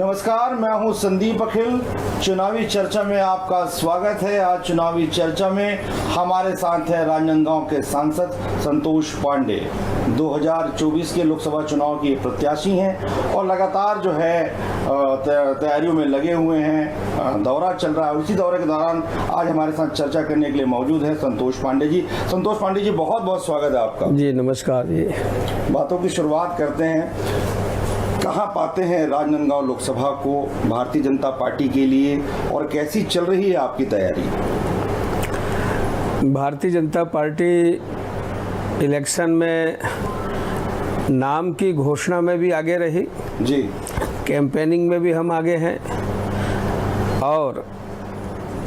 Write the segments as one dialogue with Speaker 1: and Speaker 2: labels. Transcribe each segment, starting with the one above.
Speaker 1: नमस्कार, मैं हूं संदीप अखिल। चुनावी चर्चा में आपका स्वागत है। आज चुनावी चर्चा में हमारे साथ है राजनांदगांव के सांसद संतोष पांडे। 2024 के लोकसभा चुनाव के प्रत्याशी हैं और लगातार जो है तैयारियों में लगे हुए हैं। दौरा चल रहा है, उसी दौरे के दौरान आज हमारे साथ चर्चा करने के लिए मौजूद है संतोष पांडे जी। संतोष पांडे जी, बहुत बहुत स्वागत है आपका।
Speaker 2: जी नमस्कार जी।
Speaker 1: बातों की शुरुआत करते हैं। कहाँ पाते हैं राजनांदगांव लोकसभा को भारतीय जनता पार्टी के लिए और कैसी चल रही है आपकी तैयारी?
Speaker 2: भारतीय जनता पार्टी इलेक्शन में नाम की घोषणा में भी आगे रही
Speaker 1: जी,
Speaker 2: कैंपेनिंग में भी हम आगे हैं और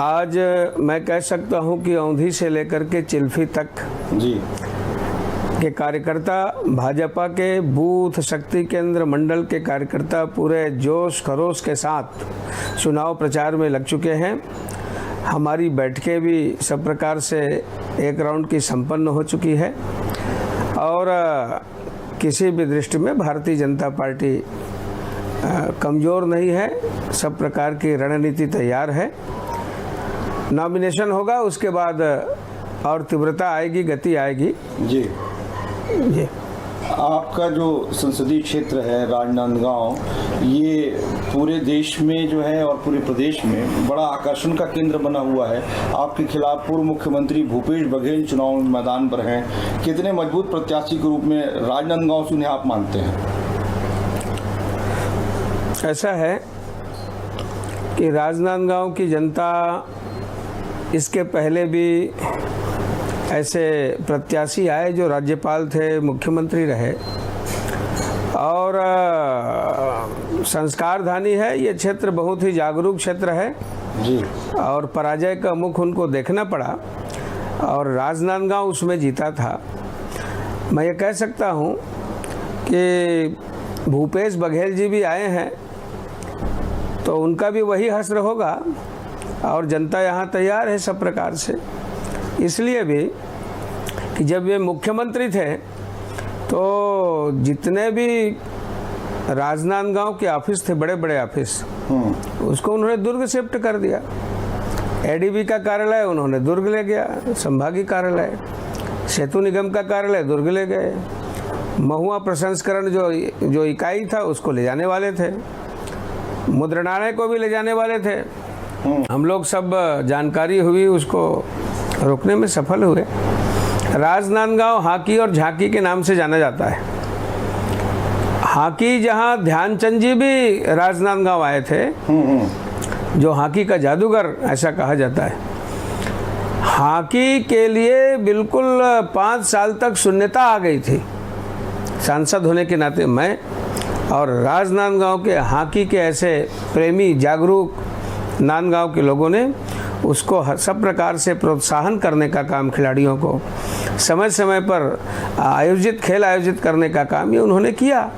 Speaker 2: आज मैं कह सकता हूं कि औंधी से लेकर के चिल्फी तक
Speaker 1: जी
Speaker 2: के कार्यकर्ता, भाजपा के बूथ शक्ति केंद्र मंडल के कार्यकर्ता पूरे जोश खरोश के साथ चुनाव प्रचार में लग चुके हैं। हमारी बैठकें भी सब प्रकार से एक राउंड की संपन्न हो चुकी है और किसी भी दृष्टि में भारतीय जनता पार्टी कमज़ोर नहीं है। सब प्रकार की रणनीति तैयार है। नॉमिनेशन होगा, उसके बाद और तीव्रता आएगी, गति आएगी।
Speaker 1: जी
Speaker 2: जी।
Speaker 1: आपका जो संसदीय क्षेत्र है राजनांदगांव, ये पूरे देश में जो है और पूरे प्रदेश में बड़ा आकर्षण का केंद्र बना हुआ है। आपके खिलाफ पूर्व मुख्यमंत्री भूपेश बघेल चुनाव मैदान पर हैं। कितने मजबूत प्रत्याशी के रूप में राजनांदगांव से उन्हें आप मानते हैं?
Speaker 2: ऐसा है कि राजनांदगांव की जनता इसके पहले भी ऐसे प्रत्याशी आए जो राज्यपाल थे, मुख्यमंत्री रहे और संस्कारधानी है। ये क्षेत्र बहुत ही जागरूक क्षेत्र है
Speaker 1: जी
Speaker 2: और पराजय का मुख उनको देखना पड़ा और राजनांदगांव उसमें जीता था। मैं ये कह सकता हूँ कि भूपेश बघेल जी भी आए हैं तो उनका भी वही हश्र होगा और जनता यहाँ तैयार है सब प्रकार से। इसलिए भी कि जब वे मुख्यमंत्री थे तो जितने भी राजनांदगांव के ऑफिस थे, बड़े बड़े ऑफिस, उसको उन्होंने दुर्ग शिफ्ट कर दिया। एडीबी का कार्यालय उन्होंने दुर्ग ले गया, संभागीय कार्यालय, सेतु निगम का कार्यालय दुर्ग ले गए, महुआ प्रसंस्करण जो इकाई था उसको ले जाने वाले थे, मुद्रणालय को भी ले जाने वाले थे। हम लोग सब जानकारी हुई, उसको रोकने में सफल हुए। राजनांदगांव हाकी और झांकी के नाम से जाना जाता है। हाकी जहां ध्यानचंद जी भी राजनांदगांव आए थे, जो हाकी का जादूगर ऐसा कहा जाता है। हाकी के लिए बिल्कुल 5 साल तक शून्यता आ गई थी। सांसद होने के नाते मैं और राजनांदगांव के हाकी के ऐसे प्रेमी जागरूक नांदगांव के लोगों ने उसको सब प्रकार से प्रोत्साहन करने का काम, खिलाड़ियों को समय समय पर खेल आयोजित करने का काम ये उन्होंने किया।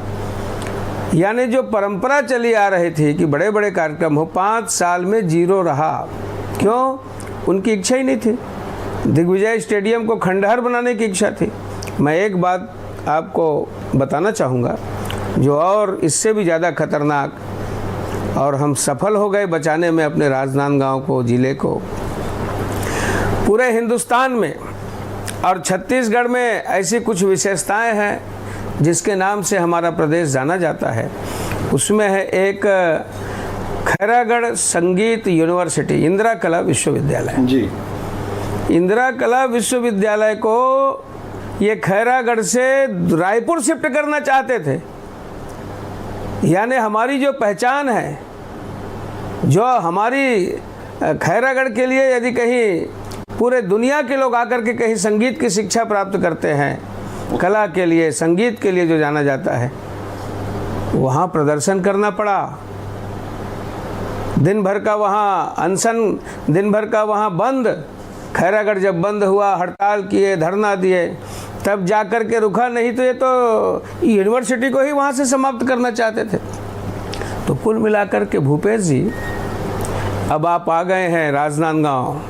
Speaker 2: यानी जो परंपरा चली आ रही थी कि बड़े बड़े कार्यक्रम हो, 5 साल में जीरो रहा। क्यों? उनकी इच्छा ही नहीं थी। दिग्विजय स्टेडियम को खंडहर बनाने की इच्छा थी। मैं एक बात आपको बताना चाहूँगा जो और इससे भी ज़्यादा खतरनाक, और हम सफल हो गए बचाने में अपने राजनांदगांव को, जिले को। पूरे हिंदुस्तान में और छत्तीसगढ़ में ऐसी कुछ विशेषताएं हैं जिसके नाम से हमारा प्रदेश जाना जाता है। उसमें है एक खैरागढ़ संगीत यूनिवर्सिटी, इंदिरा कला विश्वविद्यालय।
Speaker 1: जी,
Speaker 2: इंदिरा कला विश्वविद्यालय को ये खैरागढ़ से रायपुर शिफ्ट करना चाहते थे। यानी हमारी जो पहचान है, जो हमारी खैरागढ़ के लिए यदि कहीं पूरे दुनिया के लोग आकर के कहीं संगीत की शिक्षा प्राप्त करते हैं, कला के लिए, संगीत के लिए जो जाना जाता है, वहाँ प्रदर्शन करना पड़ा। दिन भर का वहाँ अनशन, दिन भर का वहाँ बंद। खैरागढ़ जब बंद हुआ, हड़ताल किए, धरना दिए, तब जाकर के रुका। नहीं तो ये तो यूनिवर्सिटी को ही वहाँ से समाप्त करना चाहते थे। तो कुल मिलाकर के भूपेश जी, अब आप आ गए हैं राजनांदगांव।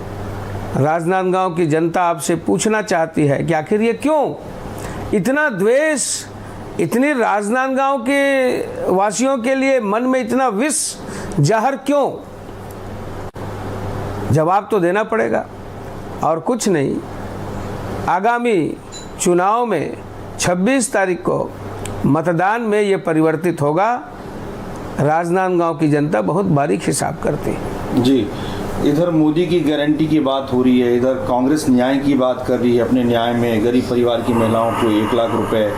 Speaker 2: राजनांदगांव की जनता आपसे पूछना चाहती है कि आखिर ये क्यों इतना द्वेष इतनी राजनांदगांव के वासियों के लिए मन में इतना विष जहर क्यों? जवाब तो देना पड़ेगा। और कुछ नहीं, आगामी चुनाव में 26 तारीख को मतदान में ये परिवर्तित होगा। राजनांदगांव की जनता बहुत बारीक हिसाब करती है।
Speaker 1: जी, इधर मोदी की गारंटी की बात हो रही है, इधर कांग्रेस न्याय की बात कर रही है। अपने न्याय में गरीब परिवार की महिलाओं को 1 लाख रुपए,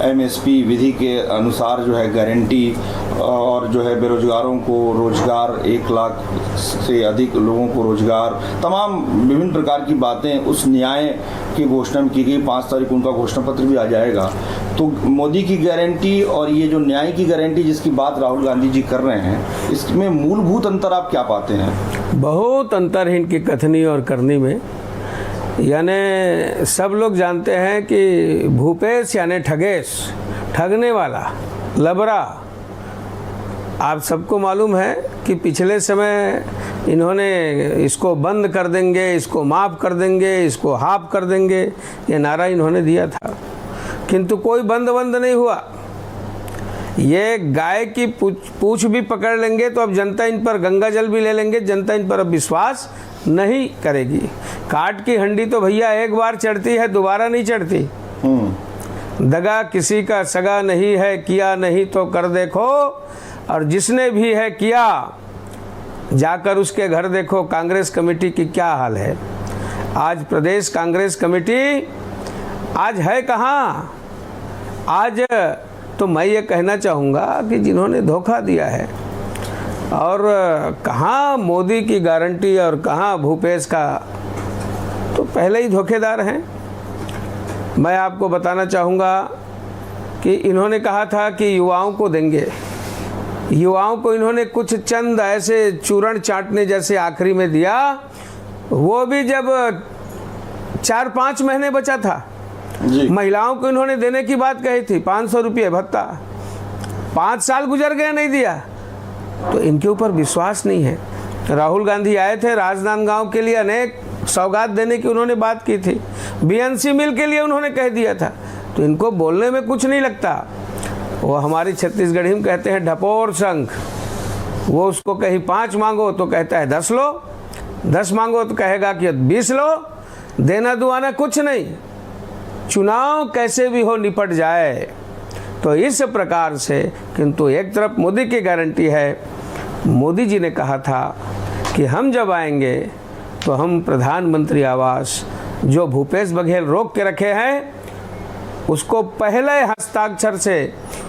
Speaker 1: एमएसपी विधि के अनुसार जो है गारंटी, और जो है बेरोजगारों को रोजगार, 1 लाख से अधिक लोगों को रोजगार, तमाम विभिन्न प्रकार की बातें उस न्याय की घोषणा में की गई। 5 तारीख उनका घोषणा पत्र भी आ जाएगा। तो मोदी की गारंटी और ये जो न्याय की गारंटी जिसकी बात राहुल गांधी जी कर रहे हैं, इसमें मूलभूत अंतर आप क्या पाते हैं?
Speaker 2: बहुत अंतर है इनकी कथनी और करनी में। यानी सब लोग जानते हैं कि भूपेश यानी ठगेश, ठगने वाला, लबरा। आप सबको मालूम है कि पिछले समय इन्होंने इसको बंद कर देंगे, इसको माफ़ कर देंगे, इसको हाफ कर देंगे, ये नारा इन्होंने दिया था, किंतु कोई बंद नहीं हुआ। ये गाय की पूछ भी पकड़ लेंगे तो अब जनता इन पर गंगा जल भी ले लेंगे, जनता इन पर अब विश्वास नहीं करेगी। काट की हंडी तो भैया एक बार चढ़ती है, दोबारा नहीं चढ़ती। दगा किसी का सगा नहीं है, किया नहीं तो कर देखो, और जिसने भी है किया जाकर उसके घर देखो। कांग्रेस कमेटी की क्या हाल है आज? प्रदेश कांग्रेस कमेटी आज है कहाँ? आज तो मैं ये कहना चाहूँगा कि जिन्होंने धोखा दिया है, और कहाँ मोदी की गारंटी और कहाँ भूपेश का, तो पहले ही धोखेदार हैं। मैं आपको बताना चाहूँगा कि इन्होंने कहा था कि युवाओं को देंगे, युवाओं को इन्होंने कुछ चंद ऐसे चूरण चाटने जैसे आखिरी में दिया, वो भी जब 4-5 महीने बचा था। महिलाओं को इन्होंने देने की बात कही थी, 500 रुपये भत्ता, 5 साल गुजर गए नहीं दिया। तो इनके ऊपर विश्वास नहीं है। राहुल गांधी आए थे राजनांदगांव के लिए, अनेक सौगात देने की उन्होंने बात की थी, बीएनसी मिल के लिए उन्होंने कह दिया था। तो इनको बोलने में कुछ नहीं लगता। वो हमारी छत्तीसगढ़ी में कहते हैं ढपोर संघ। वो उसको कहीं 5 मांगो तो कहता है 10 लो, 10 मांगो तो कहेगा कि 20 लो, देना दुआना कुछ नहीं। चुनाव कैसे भी हो निपट जाए। तो इस प्रकार से, किंतु एक तरफ मोदी की गारंटी है। मोदी जी ने कहा था कि हम जब आएंगे तो हम प्रधानमंत्री आवास जो भूपेश बघेल रोक के रखे हैं, उसको पहले हस्ताक्षर से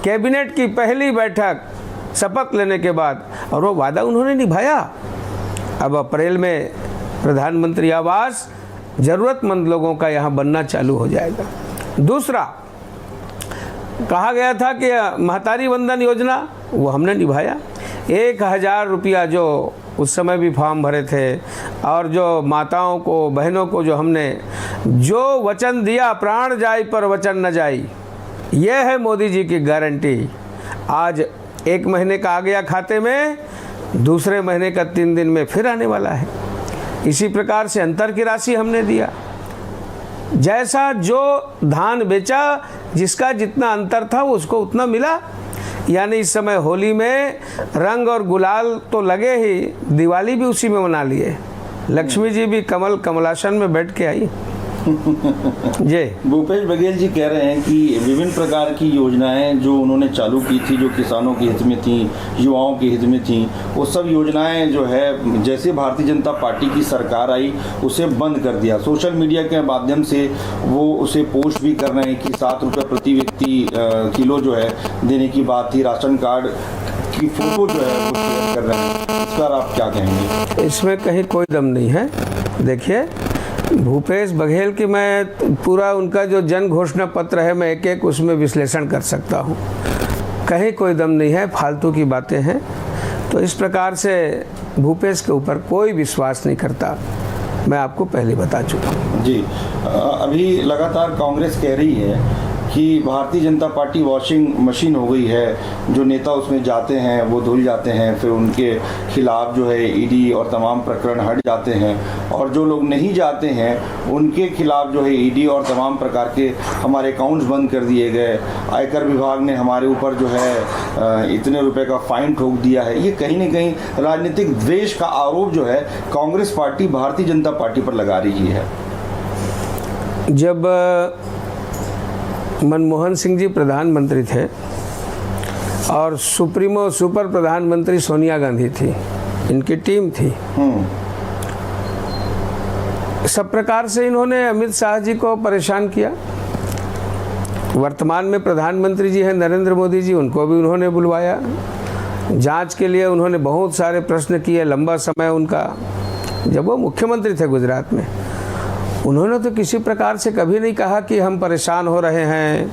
Speaker 2: कैबिनेट की पहली बैठक शपथ लेने के बाद, और वो वादा उन्होंने निभाया। अब अप्रैल में प्रधानमंत्री आवास ज़रूरतमंद लोगों का यहाँ बनना चालू हो जाएगा। दूसरा, कहा गया था कि महतारी वंदन योजना, वो हमने निभाया। 1000 रुपया जो उस समय भी फॉर्म भरे थे, और जो माताओं को, बहनों को जो हमने जो वचन दिया, प्राण जाए पर वचन न जाए, यह है मोदी जी की गारंटी। आज 1 महीने का आ गया खाते में, दूसरे महीने का 3 दिन में फिर आने वाला है। इसी प्रकार से अंतर की राशि हमने दिया। जैसा जो धान बेचा, जिसका जितना अंतर था उसको उतना मिला। यानी इस समय होली में रंग और गुलाल तो लगे ही, दिवाली भी उसी में मना लिए। लक्ष्मी जी भी कमलासन में बैठ के आई। जी,
Speaker 1: भूपेश बघेल जी कह रहे हैं कि विभिन्न प्रकार की योजनाएं जो उन्होंने चालू की थी, जो किसानों के हित में थी, युवाओं के हित में थी, वो सब योजनाएं जो है जैसे भारतीय जनता पार्टी की सरकार आई उसे बंद कर दिया। सोशल मीडिया के माध्यम से वो उसे पोस्ट भी कर रहे हैं कि 7 रुपये प्रति व्यक्ति किलो जो है देने की बात थी। राशन कार्ड की फोटो जो है वो शेयर कर रहे हैं। इस पर आप क्या कहेंगे?
Speaker 2: इसमें कहीं कोई दम नहीं है। देखिए, भूपेश बघेल की मैं पूरा उनका जो जन घोषणा पत्र है, मैं एक उसमें विश्लेषण कर सकता हूँ। कहीं कोई दम नहीं है, फालतू की बातें हैं। तो इस प्रकार से भूपेश के ऊपर कोई विश्वास नहीं करता, मैं आपको पहले बता चुका हूँ।
Speaker 1: जी, अभी लगातार कांग्रेस कह रही है कि Bharatiya Janata party washing machine हो गई है। जो नेता उसमें जाते हैं वो धुल जाते हैं, फिर उनके खिलाफ जो है ईडी और तमाम प्रकरण हट जाते हैं, और जो लोग नहीं जाते हैं उनके खिलाफ जो है ईडी और तमाम प्रकार के हमारे अकाउंट्स बंद कर दिए गए। आयकर विभाग ने हमारे ऊपर जो है इतने रुपए का फाइन ठोक दिया है। ये कहीं ना कहीं राजनीतिक द्वेष का आरोप जो है कांग्रेस पार्टी भारतीय जनता पार्टी पर लगा रही है।
Speaker 2: जब मनमोहन सिंह जी प्रधानमंत्री थे और सुपर प्रधानमंत्री सोनिया गांधी थी, इनकी टीम थी, सब प्रकार से इन्होंने अमित शाह जी को परेशान किया। वर्तमान में प्रधानमंत्री जी हैं नरेंद्र मोदी जी, उनको भी उन्होंने बुलवाया जांच के लिए। उन्होंने बहुत सारे प्रश्न किए, लंबा समय उनका, जब वो मुख्यमंत्री थे गुजरात में। उन्होंने तो किसी प्रकार से कभी नहीं कहा कि हम परेशान हो रहे हैं,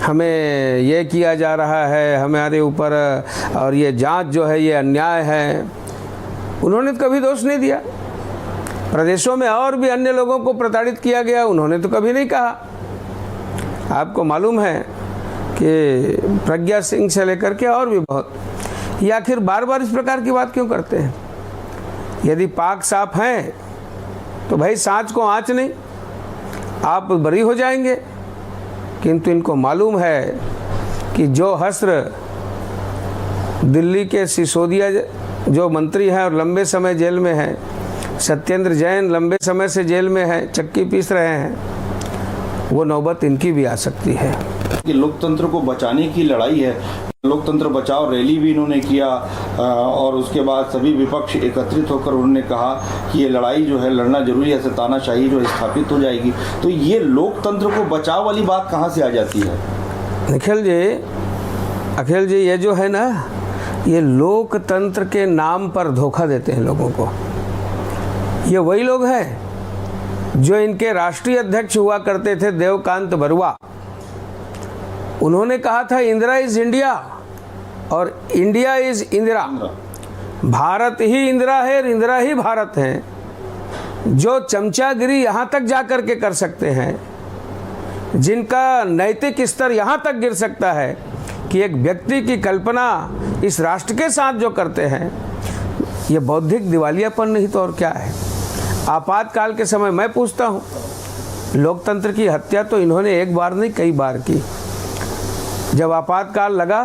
Speaker 2: हमें ये किया जा रहा है हमारे ऊपर, और ये जांच जो है ये अन्याय है। उन्होंने तो कभी दोष नहीं दिया। प्रदेशों में और भी अन्य लोगों को प्रताड़ित किया गया, उन्होंने तो कभी नहीं कहा। आपको मालूम है कि प्रज्ञा सिंह से लेकर के और भी बहुत, ये आखिर बार बार इस प्रकार की बात क्यों करते हैं? यदि पाक साफ हैं तो भाई सांच को आँच नहीं, आप बरी हो जाएंगे। किंतु इनको मालूम है कि जो हस्त्र दिल्ली के सिसोदिया जो मंत्री हैं और लंबे समय जेल में हैं, सत्येंद्र जैन लंबे समय से जेल में हैं, चक्की पीस रहे हैं, वो नौबत इनकी भी आ सकती है।
Speaker 1: कि लोकतंत्र को बचाने की लड़ाई है। लोकतंत्र बचाओ रैली भी इन्होंने किया, और उसके बाद सभी विपक्ष एकत्रित होकर उन्होंने कहा कि ये लड़ाई जो है लड़ना जरूरी है, तानाशाही जो स्थापित हो जाएगी। तो ये लोकतंत्र को बचाओ वाली बात कहाँ से आ जाती है?
Speaker 2: अखिल जी, ये जो है ना, ये लोकतंत्र के नाम पर धोखा देते हैं लोगों को। ये वही लोग हैं जो इनके राष्ट्रीय अध्यक्ष हुआ करते थे, देवकांत बरुआ। उन्होंने कहा था इंदिरा इज इंडिया और इंडिया इज इंदिरा। भारत ही इंदिरा है और इंदिरा ही भारत है। जो चमचागिरी यहाँ तक जा कर के कर सकते हैं, जिनका नैतिक स्तर यहाँ तक गिर सकता है कि एक व्यक्ति की कल्पना इस राष्ट्र के साथ जो करते हैं, ये बौद्धिक दिवालियापन नहीं तो और क्या है। आपातकाल के समय मैं पूछता हूँ, लोकतंत्र की हत्या तो इन्होंने एक बार नहीं कई बार की। जब आपातकाल लगा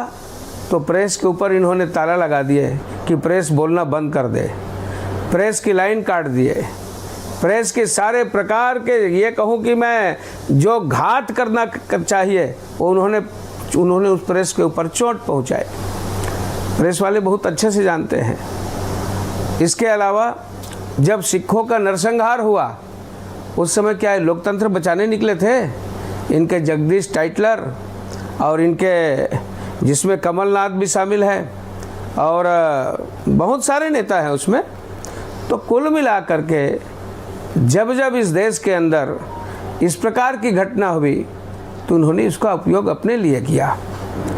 Speaker 2: तो प्रेस के ऊपर इन्होंने ताला लगा दिए कि प्रेस बोलना बंद कर दे, प्रेस की लाइन काट दिए, प्रेस के सारे प्रकार के, ये कहूँ कि मैं जो घात करना चाहिए वो उन्होंने उस प्रेस के ऊपर चोट पहुँचाए। प्रेस वाले बहुत अच्छे से जानते हैं। इसके अलावा जब सिखों का नरसंहार हुआ उस समय क्या है, लोकतंत्र बचाने निकले थे इनके जगदीश टाइटलर और इनके, जिसमें कमलनाथ भी शामिल है और बहुत सारे नेता हैं उसमें। तो कुल मिला करके जब जब इस देश के अंदर इस प्रकार की घटना हुई तो उन्होंने इसका उपयोग अपने लिए किया।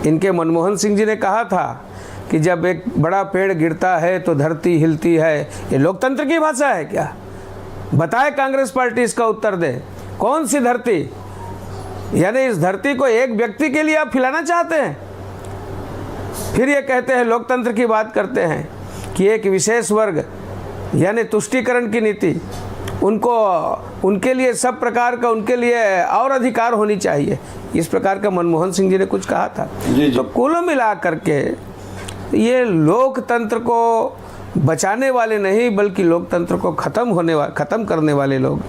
Speaker 2: इनके मनमोहन सिंह जी ने कहा था कि जब एक बड़ा पेड़ गिरता है तो धरती हिलती है। ये लोकतंत्र की भाषा है क्या? बताए कांग्रेस पार्टी इसका उत्तर दे। कौन सी धरती? यानी इस धरती को एक व्यक्ति के लिए आप खिलाना चाहते हैं? फिर ये कहते हैं, लोकतंत्र की बात करते हैं कि एक विशेष वर्ग यानी तुष्टीकरण की नीति, उनको उनके लिए सब प्रकार का, उनके लिए और अधिकार होनी चाहिए, इस प्रकार का मनमोहन सिंह जी ने कुछ कहा था। तो कुल मिला करके ये लोकतंत्र को बचाने वाले नहीं बल्कि लोकतंत्र को खत्म करने वाले लोग।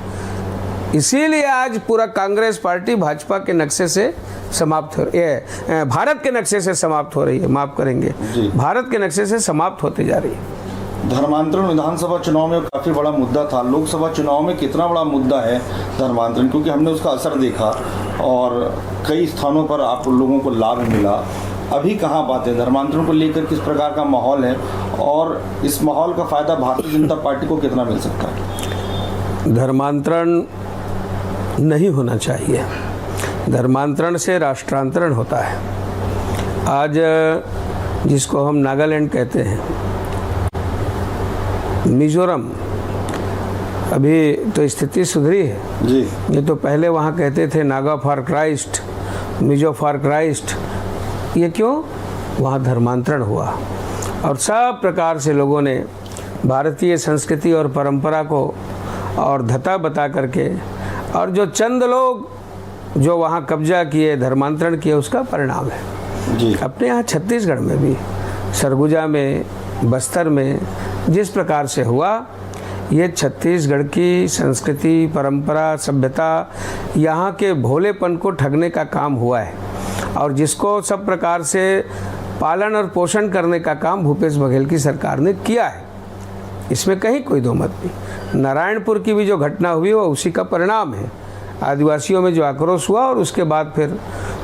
Speaker 2: इसीलिए आज पूरा कांग्रेस पार्टी भाजपा के नक्शे से समाप्त हो, ये भारत के नक्शे से समाप्त हो रही है। माफ करेंगे, भारत के नक्शे से समाप्त होते जा रही है।
Speaker 1: धर्मांतरण विधानसभा चुनाव में काफ़ी बड़ा मुद्दा था। लोकसभा चुनाव में कितना बड़ा मुद्दा है धर्मांतरण, क्योंकि हमने उसका असर देखा और कई स्थानों पर आप लोगों को लाभ मिला। अभी कहाँ बात है धर्मांतरण को लेकर, किस प्रकार का माहौल है और इस माहौल का फ़ायदा भारतीय जनता पार्टी को कितना मिल सकता है?
Speaker 2: धर्मांतरण नहीं होना चाहिए। धर्मांतरण से राष्ट्रांतरण होता है। आज जिसको हम नागालैंड कहते हैं, मिजोरम, अभी तो स्थिति सुधरी है
Speaker 1: जी।
Speaker 2: ये तो पहले वहाँ कहते थे Naga for Christ, Mizo for Christ. ये क्यों? वहाँ धर्मांतरण हुआ और सब प्रकार से लोगों ने भारतीय संस्कृति और परंपरा को और धता बता करके, और जो चंद लोग जो वहाँ कब्जा किए, धर्मांतरण किए, उसका परिणाम है।
Speaker 1: जी।
Speaker 2: अपने यहाँ छत्तीसगढ़ में भी, सरगुजा में, बस्तर में जिस प्रकार से हुआ, ये छत्तीसगढ़ की संस्कृति, परंपरा, सभ्यता, यहाँ के भोलेपन को ठगने का काम हुआ है, और जिसको सब प्रकार से पालन और पोषण करने का काम भूपेश बघेल की सरकार ने किया है। इसमें कहीं कोई दो मत नहीं। नारायणपुर की भी जो घटना हुई वो उसी का परिणाम है। आदिवासियों में जो आक्रोश हुआ और उसके बाद फिर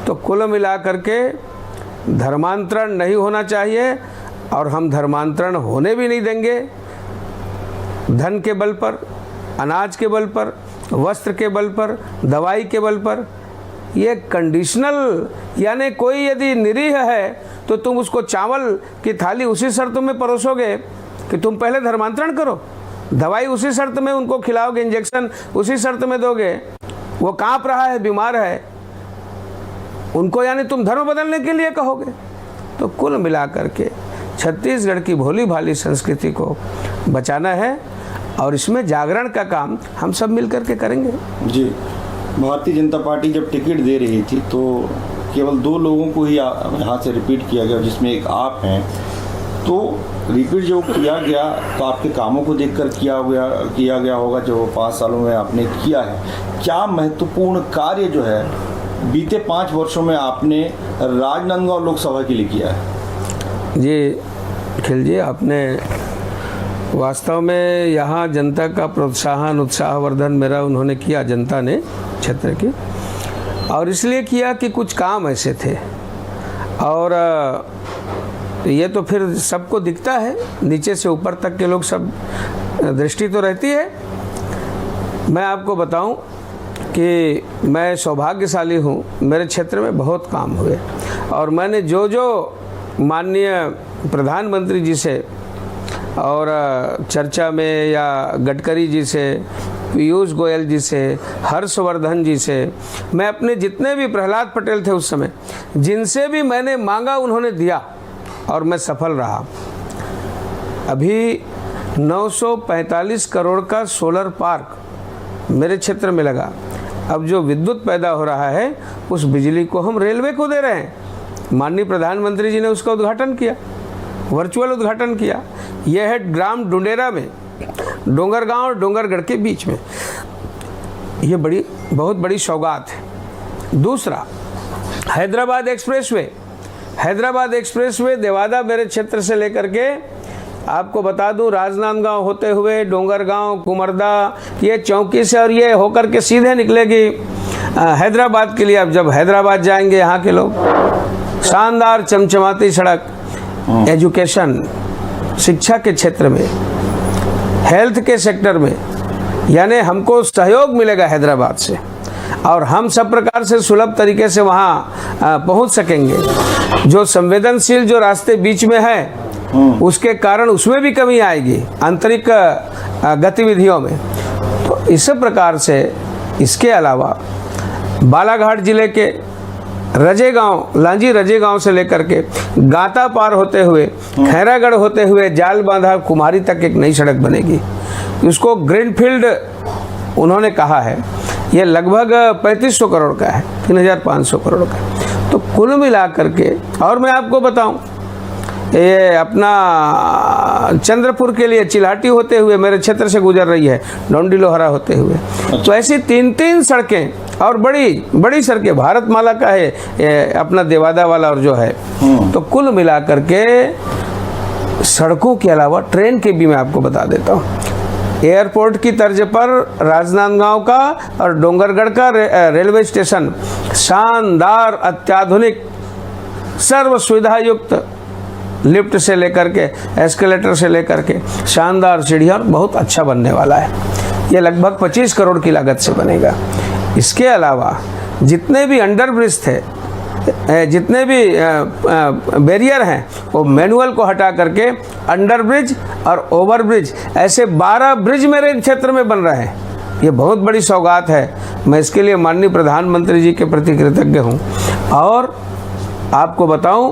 Speaker 2: तो कुल मिला करके धर्मांतरण नहीं होना चाहिए, और हम धर्मांतरण होने भी नहीं देंगे। धन के बल पर, अनाज के बल पर, वस्त्र के बल पर, दवाई के बल पर, ये कंडीशनल, यानी कोई यदि निरीह है तो तुम उसको चावल की थाली उसी शर्त में परोसोगे कि तुम पहले धर्मांतरण करो, दवाई उसी शर्त में उनको खिलाओगे, इंजेक्शन उसी शर्त में दोगे, वो कांप रहा है, बीमार है, उनको यानी तुम धर्म बदलने के लिए कहोगे। तो कुल मिलाकर के छत्तीसगढ़ की भोली भाली संस्कृति को बचाना है, और इसमें जागरण का काम हम सब मिलकर के करेंगे।
Speaker 1: जी। भारतीय जनता पार्टी जब टिकट दे रही थी तो केवल 2 लोगों को ही यहाँ से रिपीट किया गया, जिसमें एक आप हैं। तो रिपीट जो किया गया तो आपके कामों को देखकर किया गया होगा जो 5 सालों में आपने किया है। क्या महत्वपूर्ण कार्य जो है बीते 5 वर्षों में आपने राजनांदगांव लोकसभा के लिए किया है?
Speaker 2: जी अखिल जी, आपने वास्तव में यहाँ जनता का प्रोत्साहन, उत्साहवर्धन मेरा उन्होंने किया, जनता ने क्षेत्र की, और इसलिए किया कि कुछ काम ऐसे थे, और ये तो फिर सबको दिखता है, नीचे से ऊपर तक के लोग सब दृष्टि तो रहती है। मैं आपको बताऊं कि मैं सौभाग्यशाली हूं, मेरे क्षेत्र में बहुत काम हुए, और मैंने जो माननीय प्रधानमंत्री जी से और चर्चा में, या गडकरी जी से, पीयूष गोयल जी से, हर्षवर्धन जी से, मैं अपने जितने भी, प्रहलाद पटेल थे उस समय, जिनसे भी मैंने मांगा उन्होंने दिया, और मैं सफल रहा। अभी 945 करोड़ का सोलर पार्क मेरे क्षेत्र में लगा। अब जो विद्युत पैदा हो रहा है उस बिजली को हम रेलवे को दे रहे हैं। माननीय प्रधानमंत्री जी ने उसका उद्घाटन किया, वर्चुअल उद्घाटन किया। यह है ग्राम डुंडेरा में, डोंगरगांव और डोंगरगढ़ के बीच में। ये बहुत बड़ी सौगात है। दूसरा, हैदराबाद एक्सप्रेसवे देवादा मेरे क्षेत्र से लेकर के आपको बता दूं, राजनांदगांव होते हुए डोंगरगांव, कुमरदा, ये चौकी से, और ये होकर के सीधे निकलेगी हैदराबाद के लिए। अब जब हैदराबाद जाएंगे यहाँ के लोग, शानदार चमचमाती सड़क, एजुकेशन, शिक्षा के क्षेत्र में, हेल्थ के सेक्टर में, यानी हमको सहयोग मिलेगा हैदराबाद से, और हम सब प्रकार से सुलभ तरीके से वहाँ पहुँच सकेंगे। जो संवेदनशील जो रास्ते बीच में है उसके कारण उसमें भी कमी आएगी, आंतरिक गतिविधियों में। तो इस प्रकार से, इसके अलावा बालाघाट जिले के रजेगांव, लांजी रजेगांव से लेकर के गाता पार होते हुए, खैरागढ़ होते हुए, जाल बांधा कुम्हारी तक एक नई सड़क बनेगी। उसको ग्रीनफील्ड उन्होंने कहा है। ये लगभग 3500 करोड़ का है, 3500 करोड़ का। तो कुल मिला करके, और मैं आपको बताऊं, ये अपना चंद्रपुर के लिए चिल्हाटी होते हुए मेरे क्षेत्र से गुजर रही है, डोंडी लोहरा होते हुए। तो ऐसी 3 सड़कें और बड़ी सड़कें, भारतमाला का है ये अपना देवादा वाला, और जो है। तो कुल मिला करके सड़कों के अलावा ट्रेन के भी मैं आपको बता देता हूँ। एयरपोर्ट की तर्ज पर राजनांदगांव का और डोंगरगढ़ का रेलवे स्टेशन शानदार, अत्याधुनिक, सर्व सुविधा युक्त, लिफ्ट से लेकर के, एस्केलेटर से लेकर के, शानदार सीढ़ियाँ, बहुत अच्छा बनने वाला है। ये लगभग 25 करोड़ की लागत से बनेगा। इसके अलावा जितने भी अंडरब्रिज थे, जितने भी बैरियर हैं, वो मैनुअल को हटा करके अंडरब्रिज और ओवरब्रिज, ऐसे 12 ब्रिज मेरे क्षेत्र में बन रहे हैं। ये बहुत बड़ी सौगात है। मैं इसके लिए माननीय प्रधानमंत्री जी के प्रति कृतज्ञ हूँ। और आपको बताऊं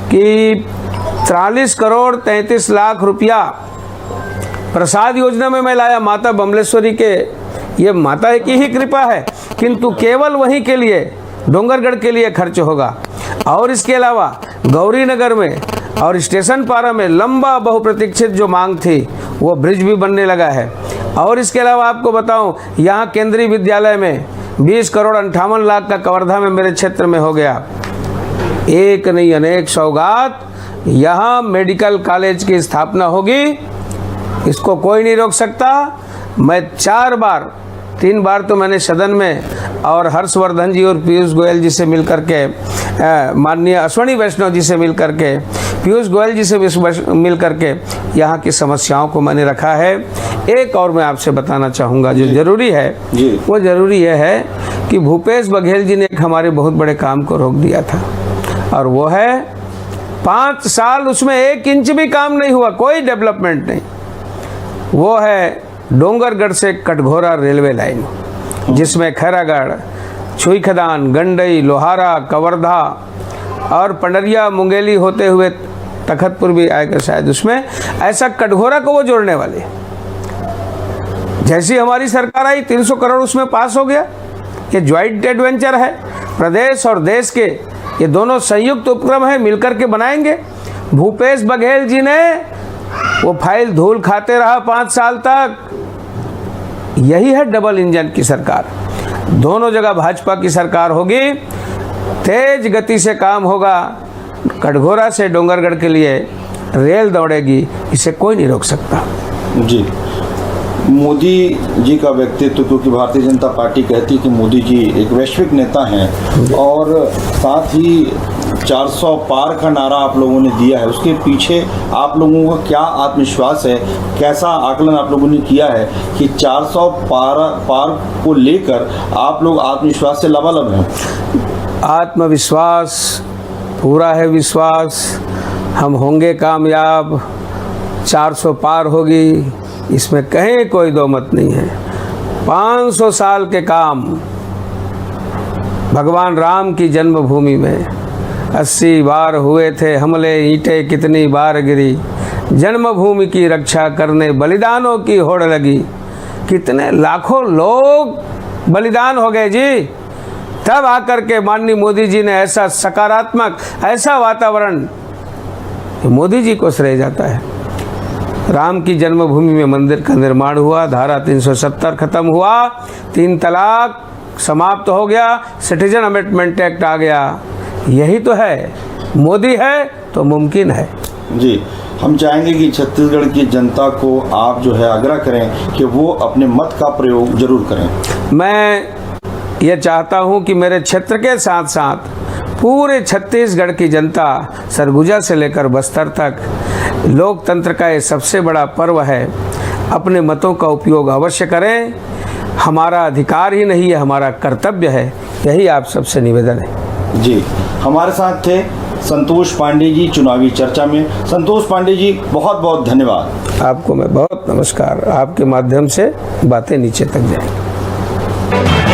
Speaker 2: कि 43 करोड़ 33 लाख रुपया प्रसाद योजना में मैं लाया। माता बमलेश्वरी के, ये माता की ही कृपा है, किंतु केवल वहीं के लिए, डोंगरगढ़ के लिए खर्च होगा। और इसके अलावा गौरी नगर में और स्टेशन पारा में लंबा बहुप्रतीक्षित जो मांग थी वो ब्रिज भी बनने लगा है। और इसके अलावा आपको बताऊं, यहाँ केंद्रीय विद्यालय में 20 करोड़ 58 लाख का कवर्धा में मेरे क्षेत्र में हो गया। एक नहीं अनेक सौगात। यहाँ मेडिकल कॉलेज की स्थापना होगी, इसको कोई नहीं रोक सकता। मैं 3 बार तो मैंने सदन में और हर्षवर्धन जी और पीयूष गोयल जी से मिलकर के, माननीय अश्विनी वैष्णव जी से मिलकर के, पीयूष गोयल जी से मिलकर के यहाँ की समस्याओं को मैंने रखा है। एक और मैं आपसे बताना चाहूँगा जो ज़रूरी है, वो ज़रूरी यह है कि भूपेश बघेल जी ने एक हमारे बहुत बड़े काम को रोक दिया था, और वो है 5 साल उसमें 1 इंच भी काम नहीं हुआ, कोई डेवलपमेंट नहीं। वो है डोंगरगढ़ से कटघोरा रेलवे लाइन, जिसमें खैरागढ़, छुई खदान, गंडई, लोहारा, कवर्धा और पंडरिया मुंगेली होते हुए तखतपुर भी आएगा शायद। उसमें ऐसा कटघोरा को वो जोड़ने वाले। जैसी हमारी सरकार आई 300 करोड़ उसमें पास हो गया। ये ज्वाइंट एडवेंचर है, प्रदेश और देश के ये दोनों संयुक्त उपक्रम है, मिलकर के बनाएंगे। भूपेश बघेल जी ने वो फाइल धूल खाते रहा 5 साल तक। यही है डबल इंजन की सरकार। दोनों जगह भाजपा की सरकार होगी, तेज गति से काम होगा। कटघोरा से डोंगरगढ़ के लिए रेल दौड़ेगी, इसे कोई नहीं रोक सकता।
Speaker 1: जी, मोदी जी का व्यक्तित्व, क्योंकि भारतीय जनता पार्टी कहती कि मोदी जी एक वैश्विक नेता हैं, और साथ ही 400 पार का नारा आप लोगों ने दिया है, उसके पीछे आप लोगों का क्या आत्मविश्वास है, कैसा आकलन आप लोगों ने किया है कि 400 पार को लेकर आप लोग आत्मविश्वास से लबालब हैं?
Speaker 2: आत्मविश्वास पूरा है, विश्वास हम होंगे कामयाब, 400 पार होगी, इसमें कहीं कोई दो मत नहीं है। 500 साल के काम भगवान राम की जन्मभूमि में 80 बार हुए थे हमले, ईंटें कितनी बार गिरी, जन्मभूमि की रक्षा करने बलिदानों की होड़ लगी। कितने लाखों लोग बलिदान हो गए जी। तब आकर के माननीय मोदी जी ने ऐसा सकारात्मक, ऐसा वातावरण, मोदी जी को श्रेय जाता है। राम की जन्मभूमि में मंदिर का निर्माण हुआ, धारा 370 खत्म हुआ, 3 तलाक समाप्त हो गया, सिटीजन अमेंडमेंट एक्ट आ गया। यही तो है, मोदी है तो मुमकिन है।
Speaker 1: जी, हम चाहेंगे कि छत्तीसगढ़ की जनता को आप जो है आग्रह करें कि वो अपने मत का प्रयोग जरूर करें।
Speaker 2: मैं ये चाहता हूँ कि मेरे क्षेत्र के साथ साथ पूरे छत्तीसगढ़ की जनता, सरगुजा से लेकर बस्तर तक, लोकतंत्र का ये सबसे बड़ा पर्व है, अपने मतों का उपयोग अवश्य करें। हमारा अधिकार ही नहीं है, हमारा कर्तव्य है। यही आप सबसे निवेदन है।
Speaker 1: जी, हमारे साथ थे संतोष पांडे जी चुनावी चर्चा में। संतोष पांडे जी, बहुत बहुत धन्यवाद।
Speaker 2: आपको मैं बहुत नमस्कार। आपके माध्यम से बातें नीचे तक जाएंगी।